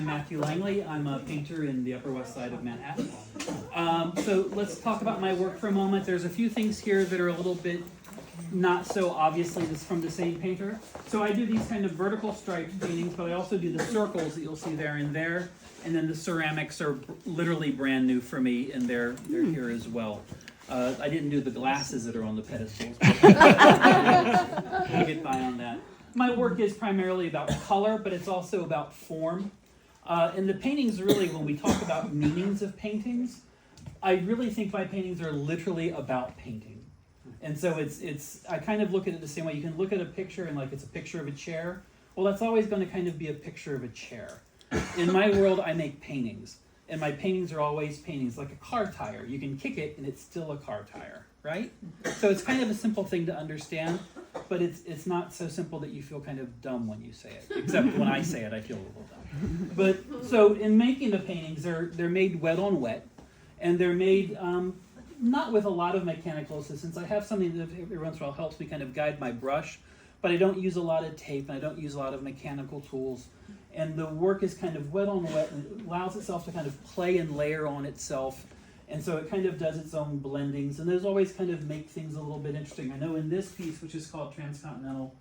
I'm Matthew Langley. I'm a painter in the Upper West Side of Manhattan. So let's talk about my work for a moment. There's a few things here that are a little bit not so obviously this from the same painter. So I do these kind of vertical striped paintings, but I also do the circles that you'll see there and there. And then the ceramics are literally brand new for me, and they're here as well. I didn't do the glasses that are on the pedestals. We'll get by on that. My work is primarily about color, but it's also about form. And the paintings really, when we talk about meanings of paintings, I really think my paintings are literally about painting. And so I kind of look at it the same way. You can look at a picture and like it's a picture of a chair. Well, that's always going to kind of be a picture of a chair. In my world, I make paintings. And my paintings are always paintings, like a car tire. You can kick it and it's still a car tire, right? So it's kind of a simple thing to understand, but it's not so simple that you feel kind of dumb when you say it. Except when I say it, I feel a little dumb. But so in making the paintings, they're made wet on wet, and they're made not with a lot of mechanical assistance. I have something that every once in a while helps me kind of guide my brush, but I don't use a lot of tape and I don't use a lot of mechanical tools. And the work is kind of wet on wet, and it allows itself to kind of play and layer on itself. And so it kind of does its own blendings, and those always kind of make things a little bit interesting. I know in this piece, which is called Transcontinental,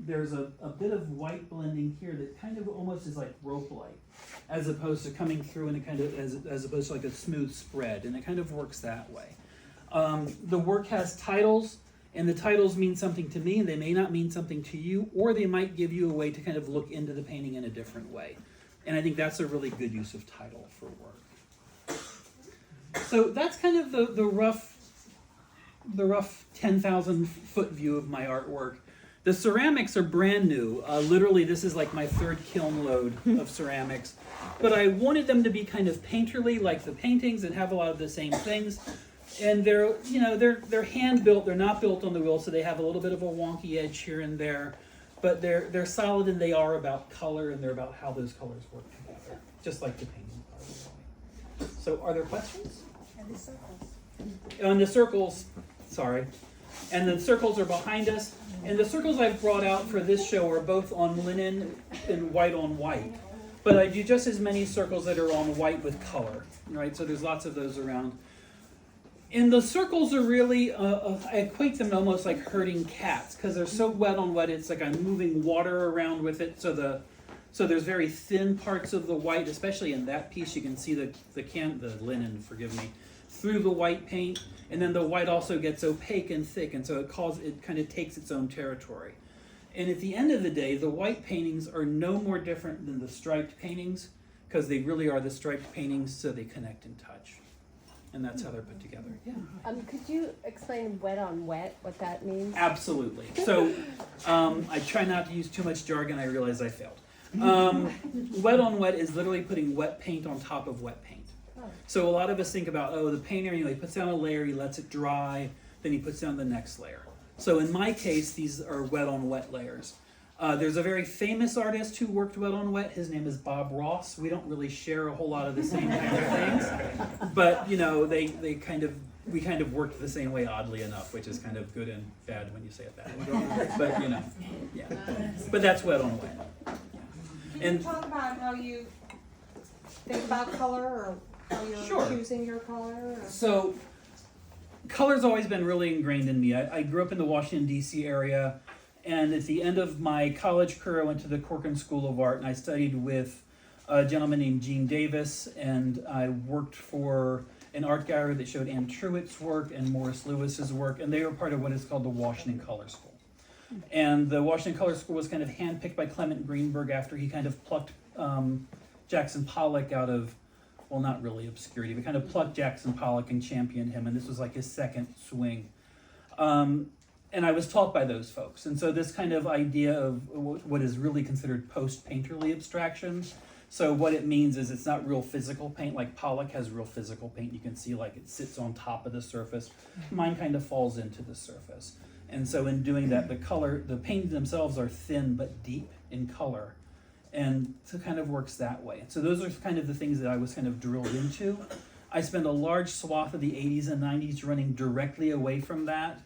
there's a bit of white blending here that kind of almost is like rope light, as opposed to coming through and it kind of as opposed to like a smooth spread, and it kind of works that way. The work has titles, and the titles mean something to me, and they may not mean something to you, or they might give you a way to kind of look into the painting in a different way. And I think that's a really good use of title for work. So that's kind of the rough 10,000 foot view of my artwork. The ceramics are brand new. Literally, this is like my third kiln load of ceramics. But I wanted them to be kind of painterly, like the paintings, and have a lot of the same things. And they're hand built. They're not built on the wheel, so they have a little bit of a wonky edge here and there. But they're solid, and they are about color, and they're about how those colors work together, just like the painting. So, are there questions? And the circles. On the circles, sorry. And the circles are behind us. And the circles I've brought out for this show are both on linen and white on white. But I do just as many circles that are on white with color, right? So there's lots of those around. And the circles are really, I equate them almost like herding cats, because they're so wet on wet, it's like I'm moving water around with it. So there's very thin parts of the white, especially in that piece. You can see the linen, forgive me, through the white paint, and then the white also gets opaque and thick, and so it kind of takes its own territory. And at the end of the day, the white paintings are no more different than the striped paintings, because they really are the striped paintings, so they connect and touch. And that's how they're put together. Yeah. Could you explain wet on wet, what that means? Absolutely. So I try not to use too much jargon. I realize I failed. Wet on wet is literally putting wet paint on top of wet paint. So a lot of us think about, the painter, he puts down a layer, he lets it dry, then he puts down the next layer. So in my case, these are wet on wet layers. There's a very famous artist who worked wet on wet. His name is Bob Ross. We don't really share a whole lot of the same kind of things, but we kind of worked the same way, oddly enough, which is kind of good and bad when you say it that way. But yeah. But that's wet on wet. Can you talk about how you think about color, or how you're choosing your color? Or? So, color's always been really ingrained in me. I grew up in the Washington, D.C. area, and at the end of my college career, I went to the Corcoran School of Art, and I studied with a gentleman named Gene Davis, and I worked for an art gallery that showed Ann Truitt's work and Morris Lewis's work, and they were part of what is called the Washington Color School. And the Washington Color School was kind of handpicked by Clement Greenberg after he kind of plucked Jackson Pollock out of, well, not really obscurity, but kind of plucked Jackson Pollock and championed him, and this was like his second swing. And I was taught by those folks. And so this kind of idea of what is really considered post-painterly abstraction. So what it means is it's not real physical paint. Like Pollock has real physical paint. You can see like it sits on top of the surface. Mine kind of falls into the surface. And so in doing that, the paintings themselves are thin but deep in color. And so it kind of works that way. So those are kind of the things that I was kind of drilled into. I spent a large swath of the 80s and 90s running directly away from that,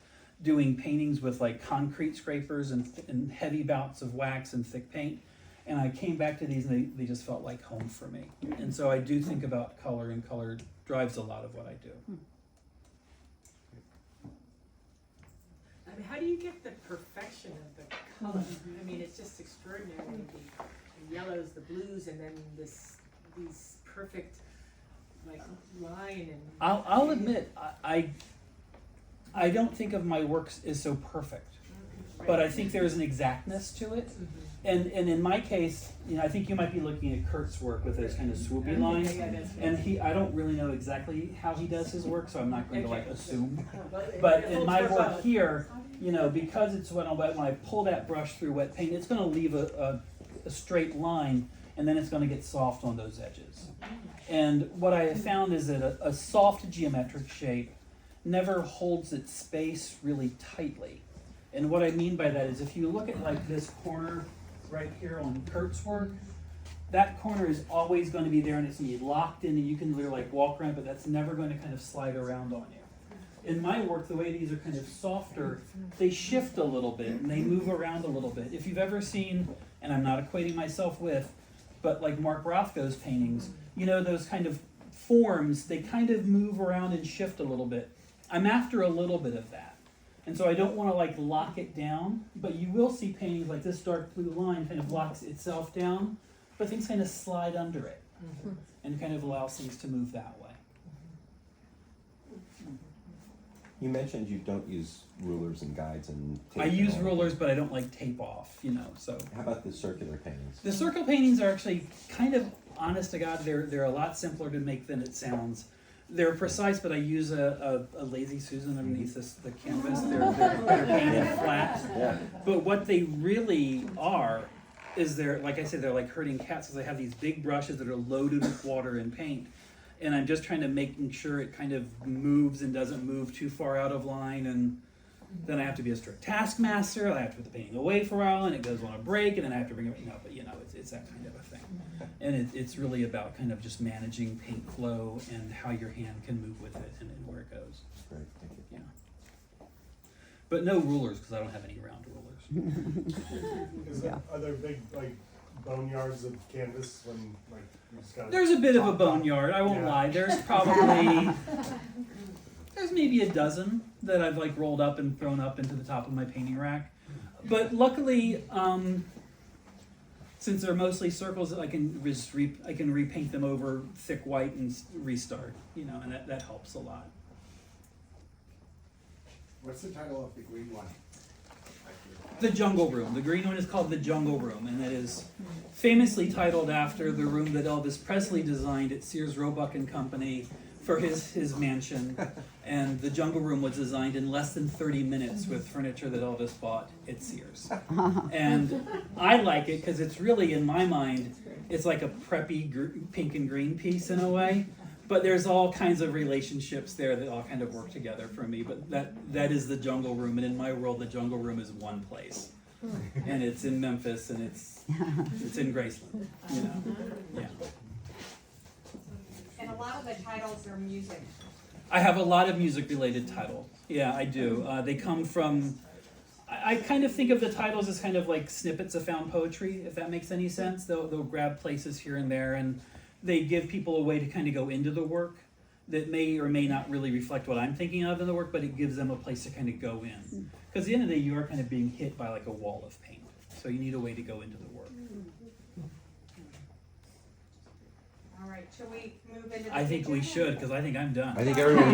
doing paintings with like concrete scrapers and heavy bouts of wax and thick paint. And I came back to these and they just felt like home for me. And so I do think about color, and color drives a lot of what I do. I mean, how do you get the perfection of the color? I mean, it's just extraordinary. The yellows, the blues, and then these perfect like line and. I'll admit, I don't think of my works as so perfect, but I think there's an exactness to it. And in my case, I think you might be looking at Kurt's work with those kind of swoopy lines. And I don't really know exactly how he does his work, so I'm not going to like assume. But in my work here, because it's wet on wet, when I pull that brush through wet paint, it's going to leave a straight line, and then it's going to get soft on those edges. And what I have found is that a soft geometric shape never holds its space really tightly. And what I mean by that is if you look at like this corner right here on Kurt's work, that corner is always going to be there and it's going to be locked in and you can literally like walk around, but that's never going to kind of slide around on you. In my work, the way these are kind of softer, they shift a little bit and they move around a little bit. If you've ever seen, and I'm not equating myself with, but like Mark Rothko's paintings, those kind of forms, they kind of move around and shift a little bit. I'm after a little bit of that. And so I don't want to like lock it down, but you will see paintings like this dark blue line kind of locks itself down, but things kind of slide under it and kind of allows things to move that way. You mentioned you don't use rulers and guides and tape. I use rulers, but I don't like tape off, so. How about the circular paintings? The circle paintings are actually kind of, honest to God, they're a lot simpler to make than it sounds. They're precise, but I use a lazy Susan underneath the canvas. They're painted flat. Yeah. But what they really are is like I said, they're like herding cats because I have these big brushes that are loaded with water and paint. And I'm just trying to making sure it kind of moves and doesn't move too far out of line. And then I have to be a strict taskmaster. I have to put the painting away for a while and it goes on a break and then I have to bring it, but it's that kind of a thing. And it's really about kind of just managing paint flow and how your hand can move with it and where it goes. Great, thank you. Yeah. But no rulers because I don't have any round rulers. Are there big boneyards of canvas when you just gotta? There's a bit of a boneyard, I won't lie. There's probably there's maybe a dozen that I've rolled up and thrown up into the top of my painting rack. But luckily, since they're mostly circles, I can repaint them over thick white and restart, and that helps a lot. What's the title of the green one? The Jungle Room. The green one is called The Jungle Room, and it is famously titled after the room that Elvis Presley designed at Sears Roebuck and Company for his mansion. And the Jungle Room was designed in less than 30 minutes with furniture that Elvis bought at Sears. And I like it because it's really, in my mind, it's like a preppy pink and green piece in a way. But there's all kinds of relationships there that all kind of work together for me. But that is the Jungle Room, and in my world, the Jungle Room is one place, and it's in Memphis, and it's in Graceland. Yeah. And a lot of the titles are music. I have a lot of music-related titles. Yeah, I do. They come from. I kind of think of the titles as kind of like snippets of found poetry, if that makes any sense. They'll grab places here and there, and they give people a way to kind of go into the work that may or may not really reflect what I'm thinking of in the work, but it gives them a place to kind of go in. Because at the end of the day, you are kind of being hit by like a wall of paint. So you need a way to go into the work. All right, shall we move into the I think we kitchen? should, because I think I'm done. I think everyone